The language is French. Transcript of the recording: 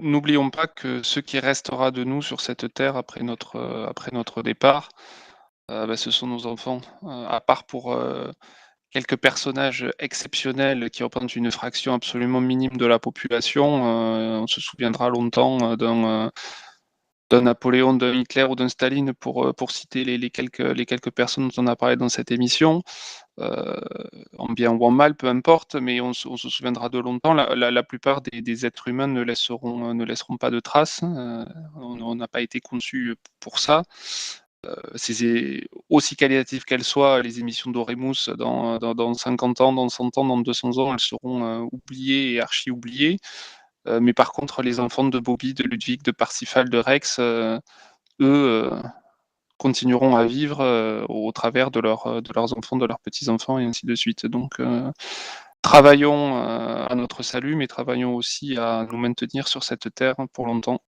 n'oublions pas que ce qui restera de nous sur cette terre après notre départ, ce sont nos enfants. À part pour, quelques personnages exceptionnels qui représentent une fraction absolument minime de la population, on se souviendra longtemps, d'un Napoléon, d'un Hitler ou d'un Staline pour citer les quelques personnes dont on a parlé dans cette émission. Heu, En bien ou en mal, peu importe, mais on se souviendra de longtemps. La plupart des êtres humains ne laisseront pas de traces, on n'a pas été conçus pour ça. C'est aussi qualitatives qu'elles soient, les émissions d'Oremus dans 50 ans, dans 100 ans, dans 200 ans, elles seront, oubliées et archi oubliées. Mais par contre, les enfants de Bobby, de Ludwig, de Parsifal, de Rex, eux, continueront à vivre, au travers de leurs enfants, de leurs petits-enfants et ainsi de suite. Donc, travaillons, à notre salut, mais travaillons aussi à nous maintenir sur cette terre pour longtemps.